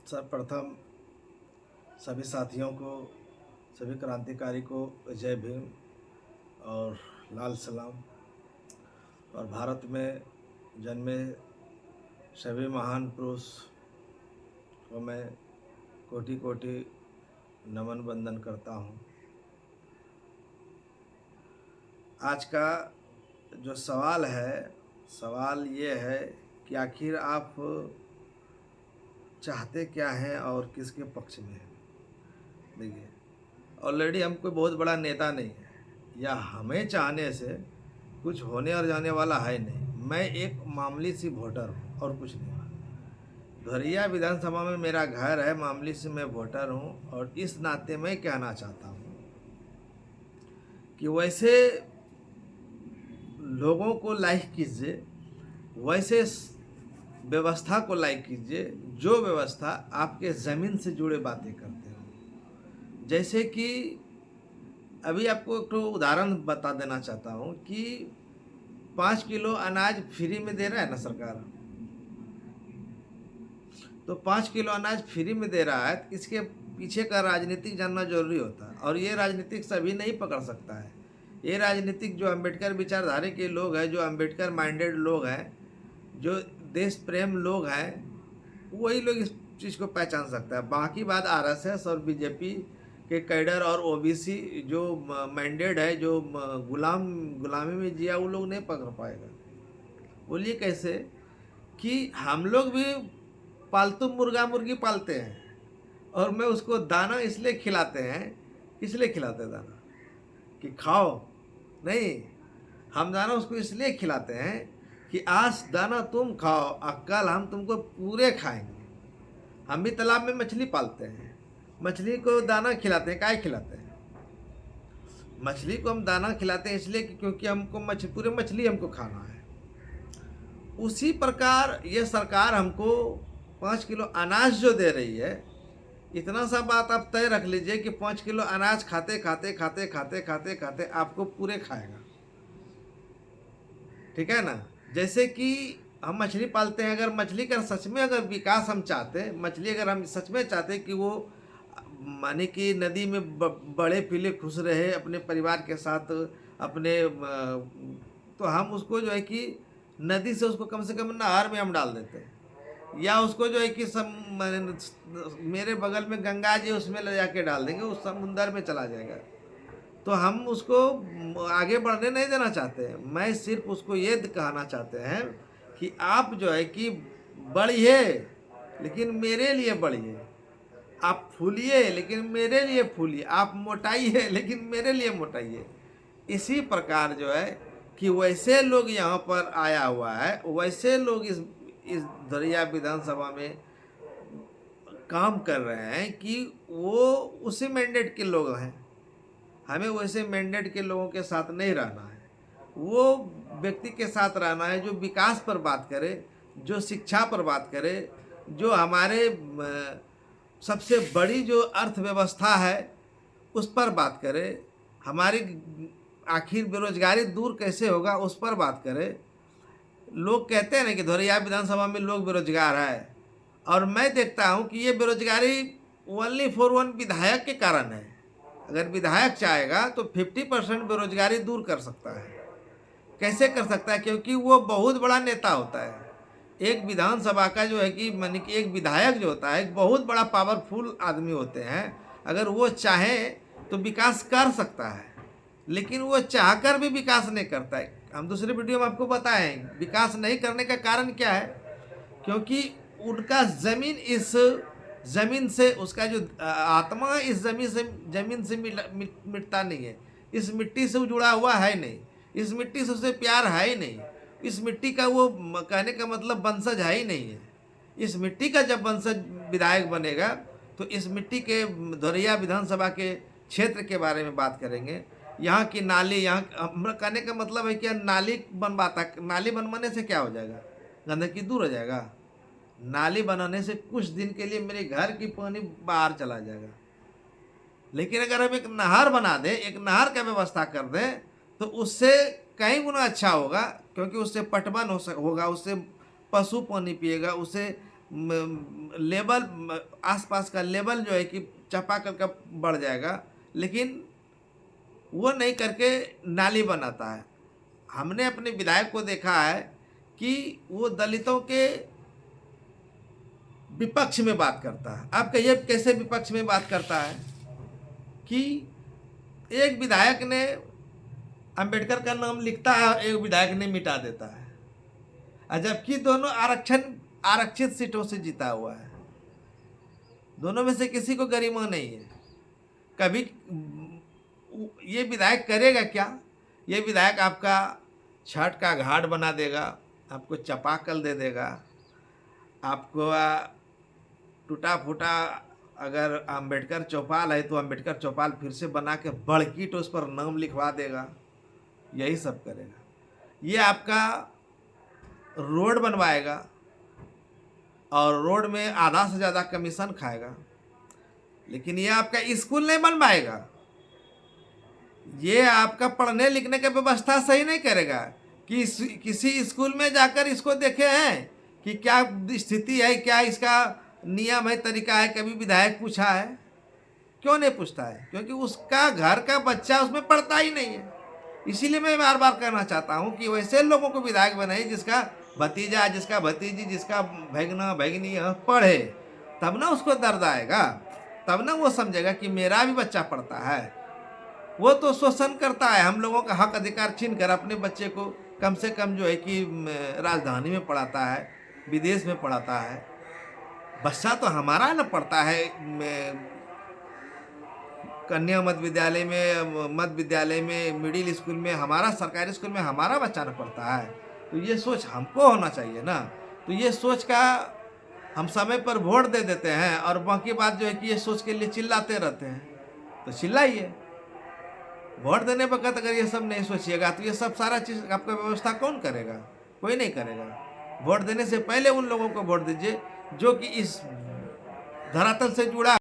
सर्वप्रथम सभी साथियों को, सभी क्रांतिकारी को जय भीम और लाल सलाम। और भारत में जन्मे सभी महान पुरुष को मैं कोटि कोटि नमन वंदन करता हूँ। आज का जो सवाल है, सवाल ये है कि आखिर आप चाहते क्या हैं और किसके पक्ष में हैं। देखिए, ऑलरेडी हम कोई बहुत बड़ा नेता नहीं है, या हमें चाहने से कुछ होने और जाने वाला है नहीं। मैं एक मामूली सी वोटर हूँ और कुछ नहीं। धोरिया विधानसभा में मेरा घर है, मामूली से मैं वोटर हूँ। और इस नाते मैं कहना चाहता हूँ कि वैसे लोगों को लाइक कीजिए, वैसे व्यवस्था को लाइक कीजिए जो व्यवस्था आपके ज़मीन से जुड़े बातें करते हो। जैसे कि अभी आपको एक तो उदाहरण बता देना चाहता हूँ कि 5 किलो अनाज फ्री में दे रहा है ना सरकार, तो 5 किलो अनाज फ्री में दे रहा है, तो इसके पीछे का राजनीतिक जानना जरूरी होता है। और ये राजनीतिक सभी नहीं पकड़ सकता है। ये राजनीतिक जो अम्बेडकर विचारधारा के लोग हैं, जो अम्बेडकर माइंडेड लोग हैं, जो देश प्रेम लोग हैं, वही लोग इस चीज़ को पहचान सकता है। बाकी बात आरएसएस और बीजेपी के कैडर और ओबीसी जो माइंडेड है, जो गुलामी में जिया, वो लोग नहीं पकड़ पाएगा। बोलिए कैसे कि हम लोग भी पालतू मुर्गा मुर्गी पालते हैं, और मैं उसको दाना इसलिए खिलाते हैं, इसलिए खिलाते हैं दाना कि खाओ नहीं, हम दाना उसको इसलिए खिलाते हैं कि आज दाना तुम खाओ और कल हम तुमको पूरे खाएंगे। हम भी तालाब में मछली पालते हैं, मछली को दाना खिलाते हैं। काहे खिलाते हैं? मछली को हम दाना खिलाते हैं इसलिए क्योंकि हमको पूरे मछली हमको खाना है। उसी प्रकार ये सरकार हमको 5 किलो अनाज जो दे रही है, इतना सा बात आप तय रख लीजिए कि 5 किलो अनाज खाते खाते खाते खाते खाते खाते आपको पूरे खाएगा। ठीक है ना? जैसे कि हम मछली पालते हैं, अगर मछली का सच में अगर विकास हम चाहते, मछली अगर हम सच में चाहते कि वो माने कि नदी में बड़े पीले खुश रहे अपने परिवार के साथ अपने, तो हम उसको जो है कि नदी से उसको कम से कम नहर में हम डाल देते हैं, या उसको जो है कि मेरे बगल में गंगा जी, उसमें ले जाके डाल देंगे, उस समुंदर में चला जाएगा। तो हम उसको आगे बढ़ने नहीं देना चाहते हैं। मैं सिर्फ उसको ये कहना चाहते हैं कि आप जो है कि बढ़िए, लेकिन मेरे लिए बढ़िए। आप फूलिए लेकिन मेरे लिए फूलिए, आप मोटाइए लेकिन मेरे लिए मोटाइए। इसी प्रकार जो है कि वैसे लोग यहाँ पर आया हुआ है, वैसे लोग इस धोरिया विधानसभा में काम कर रहे हैं कि वो उसी मैंडेट के लोग हैं। हमें वैसे मैंडेट के लोगों के साथ नहीं रहना है। वो व्यक्ति के साथ रहना है जो विकास पर बात करे, जो शिक्षा पर बात करे, जो हमारे सबसे बड़ी जो अर्थव्यवस्था है उस पर बात करे, हमारी आखिर बेरोजगारी दूर कैसे होगा उस पर बात करे। लोग कहते हैं ना कि धोरिया विधानसभा में लोग बेरोजगार है, और मैं देखता हूं कि ये बेरोजगारी ओनली फॉर वन विधायक के कारण है। अगर विधायक चाहेगा तो 50% बेरोजगारी दूर कर सकता है। कैसे कर सकता है? क्योंकि वो बहुत बड़ा नेता होता है। एक विधानसभा का जो है कि माने कि एक विधायक जो होता है, एक बहुत बड़ा पावरफुल आदमी होते हैं। अगर वो चाहे तो विकास कर सकता है, लेकिन वो चाहकर भी विकास नहीं करता है। हम दूसरे वीडियो में आपको बताएं विकास नहीं करने का कारण क्या है। क्योंकि उनका जमीन से उसका जो आत्मा इस जमीन से मिटता नहीं है। इस मिट्टी से वो जुड़ा हुआ है नहीं, इस मिट्टी से उसे प्यार है ही नहीं, इस मिट्टी का वो कहने का मतलब वंशज है ही नहीं है। इस मिट्टी का जब वंशज विधायक बनेगा तो इस मिट्टी के धोरिया विधानसभा के क्षेत्र के बारे में बात करेंगे। यहाँ की नाली, यहाँ हमारा कहने का मतलब है कि नाली बनवाने से क्या हो जाएगा? गंदगी दूर हो जाएगा। नाली बनाने से कुछ दिन के लिए मेरे घर की पानी बाहर चला जाएगा, लेकिन अगर हम एक नहर बना दें, एक नहर का व्यवस्था कर दें, तो उससे कई गुना अच्छा होगा। क्योंकि उससे पटवन होगा, उससे पशु पानी पिएगा, उससे लेवल आसपास का लेवल जो है कि चापाकल का बढ़ जाएगा, लेकिन वो नहीं करके नाली बनाता है। हमने अपने विधायक को देखा है कि वो दलितों के विपक्ष में बात करता है। आप कहिए कैसे विपक्ष में बात करता है कि एक विधायक ने अंबेडकर का नाम लिखता है, एक विधायक ने मिटा देता है, और जबकि दोनों आरक्षित सीटों से जीता हुआ है। दोनों में से किसी को गरिमा नहीं है। कभी ये विधायक करेगा क्या? ये विधायक आपका छठ का घाट बना देगा, आपको चापाकल दे देगा, आपको टूटा फूटा अगर अंबेडकर चौपाल है तो अंबेडकर चौपाल फिर से बना के बड़की तो उस पर नाम लिखवा देगा, यही सब करेगा। ये आपका रोड बनवाएगा और रोड में आधा से ज़्यादा कमीशन खाएगा, लेकिन ये आपका स्कूल नहीं बनवाएगा, ये आपका पढ़ने लिखने की व्यवस्था सही नहीं करेगा। कि किसी स्कूल में जाकर इसको देखे हैं कि क्या स्थिति है, क्या इसका नियम है, तरीका है? कभी विधायक पूछा है? क्यों नहीं पूछता है? क्योंकि उसका घर का बच्चा उसमें पढ़ता ही नहीं है। इसीलिए मैं बार बार कहना चाहता हूँ कि वैसे लोगों को विधायक बनाइए जिसका भतीजा, जिसका भतीजी, जिसका भगना भगनी पढ़े, तब ना उसको दर्द आएगा, तब ना वो समझेगा कि मेरा भी बच्चा पढ़ता है। वो तो शोषण करता है, हम लोगों का हक अधिकार छीन कर अपने बच्चे को कम से कम जो है कि राजधानी में पढ़ाता है, विदेश में पढ़ाता है। बच्चा तो हमारा ना पढ़ता है कन्या मध्य विद्यालय में, मध्य विद्यालय में, मिडिल स्कूल में, हमारा सरकारी स्कूल में हमारा बच्चा ना पढ़ता है। तो ये सोच हमको होना चाहिए ना। तो ये सोच का हम समय पर वोट दे देते हैं और बाकी बात जो है कि ये सोच के लिए चिल्लाते रहते हैं। तो चिल्लाइए, वोट देने वक्त अगर ये सब नहीं सोचिएगा तो ये सब सारा चीज़ आपका व्यवस्था कौन करेगा? कोई नहीं करेगा। वोट देने से पहले उन लोगों को वोट दीजिए जो कि इस धरातल से जुड़ा